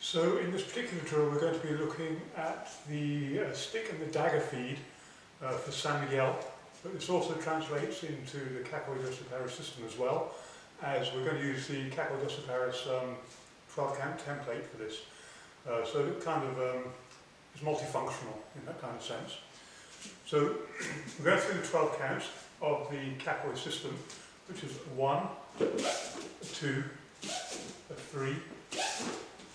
So in this particular drill we're going to be looking at the stick and the dagger feed for San Miguel, but this also translates into the Caco dos Paris system as well, as we're going to use the Caco dos Paris 12 count template for this. So it kind of is multifunctional in that kind of sense. So we're going through the 12 counts of the Caco system, which is 1, 2, 3,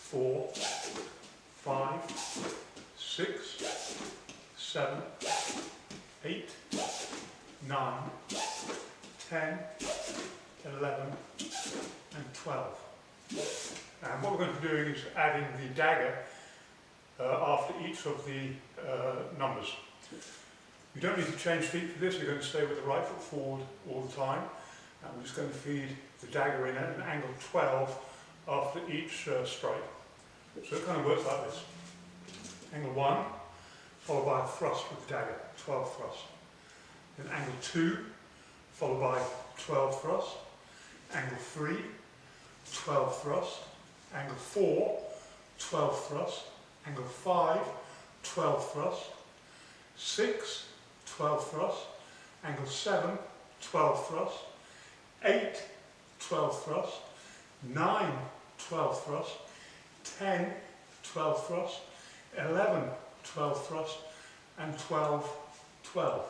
4, 5, 6, 7, 8, 9, 10, 11 and 12. And what we're going to be doing is adding the dagger after each of the numbers. You don't need to change feet for this, you're going to stay with the right foot forward all the time. And we're just going to feed the dagger in at an angle 12 after each strike. So it kind of works like this. Angle 1, followed by a thrust with the dagger, 12 thrusts. Then angle 2, followed by 12 thrusts. Angle 3, 12 thrusts. Angle 4, 12 thrusts. Angle 5, 12 thrusts. 6, 12 thrusts. Angle 7, 12 thrusts. 8, 12 thrusts. 9, 12 thrusts. 10, 12 thrusts. 11, 12 thrusts. And 12, 12.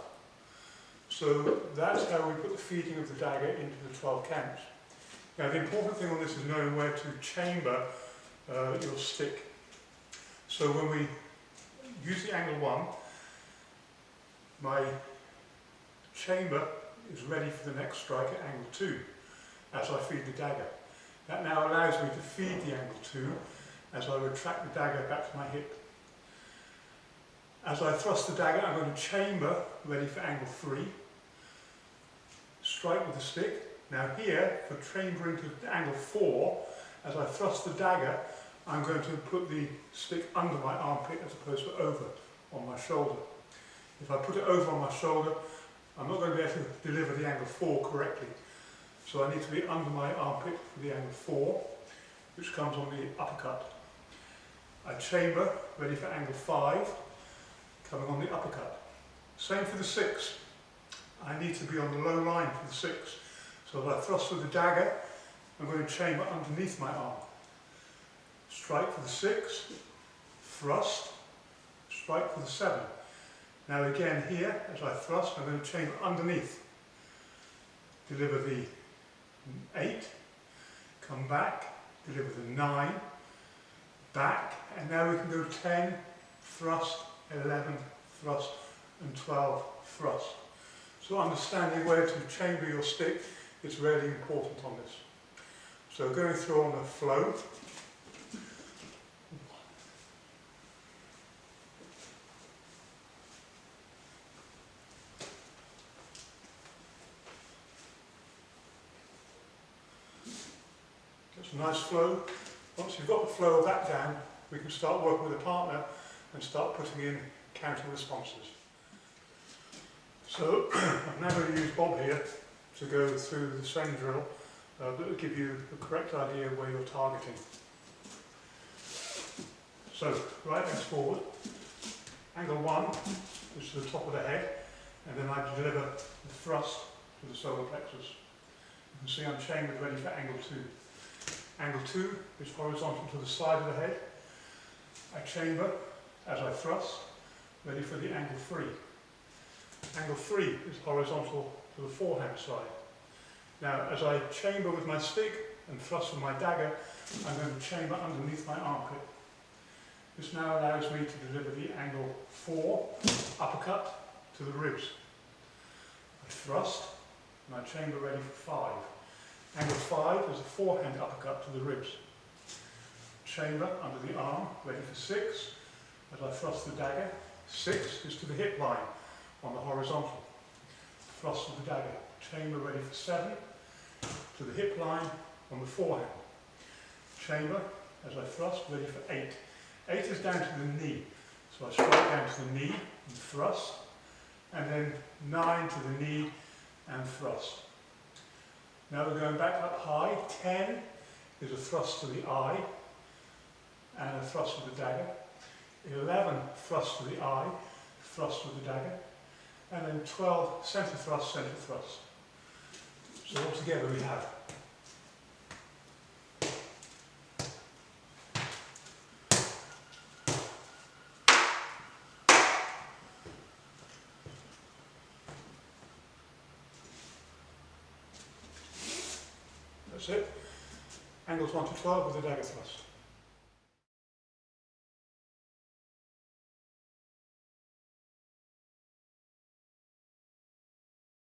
So that's how we put the feeding of the dagger into the 12 counts. Now the important thing on this is knowing where to chamber your stick. So when we use the angle 1, my chamber is ready for the next strike at angle 2 as I feed the dagger. That now allows me to feed the angle 2 as I retract the dagger back to my hip. As I thrust the dagger, I'm going to chamber ready for angle 3, strike with the stick. Now here, for chambering to angle 4, as I thrust the dagger, I'm going to put the stick under my armpit as opposed to over on my shoulder. If I put it over on my shoulder, I'm not going to be able to deliver the angle 4 correctly. So I need to be under my armpit for the angle 4, which comes on the uppercut. I chamber, ready for angle 5, coming on the uppercut. Same for the 6. I need to be on the low line for the 6. So as I thrust with the dagger, I'm going to chamber underneath my arm. Strike for the 6, thrust, strike for the 7. Now again here, as I thrust, I'm going to chamber underneath. Deliver the 8, come back, deliver the 9, back, and now we can go 10, thrust, 11, thrust, and 12, thrust. So understanding where to chamber your stick is really important on this. So going through on the flow. It's a nice flow. Once you've got the flow of that down, we can start working with a partner and start putting in counter responses. So I'm now going to use Bob here to go through the same drill that will give you the correct idea of where you're targeting. So right legs forward, angle 1 is to the top of the head, and then I deliver the thrust to the solar plexus. You can see I'm chambered ready for angle 2. Angle 2 is horizontal to the side of the head. I chamber as I thrust, ready for the angle 3. Angle 3 is horizontal to the forehand side. Now as I chamber with my stick and thrust with my dagger, I'm going to chamber underneath my armpit. This now allows me to deliver the angle 4 uppercut to the ribs. I thrust and I chamber ready for 5. Angle 5 is a forehand uppercut to the ribs. Chamber under the arm, ready for 6. As I thrust the dagger, 6 is to the hip line on the horizontal. Thrust with the dagger. Chamber ready for 7. To the hip line on the forehand. Chamber as I thrust, ready for 8. 8 is down to the knee. So I strike down to the knee and thrust. And then 9 to the knee and thrust. Now we're going back up high. 10 is a thrust to the eye, and a thrust with the dagger, 11 thrusts to the eye, thrust with the dagger, and then 12 centre thrust, centre thrust. So altogether we have that's it. Angles 1 to 12 with the dagger thrust.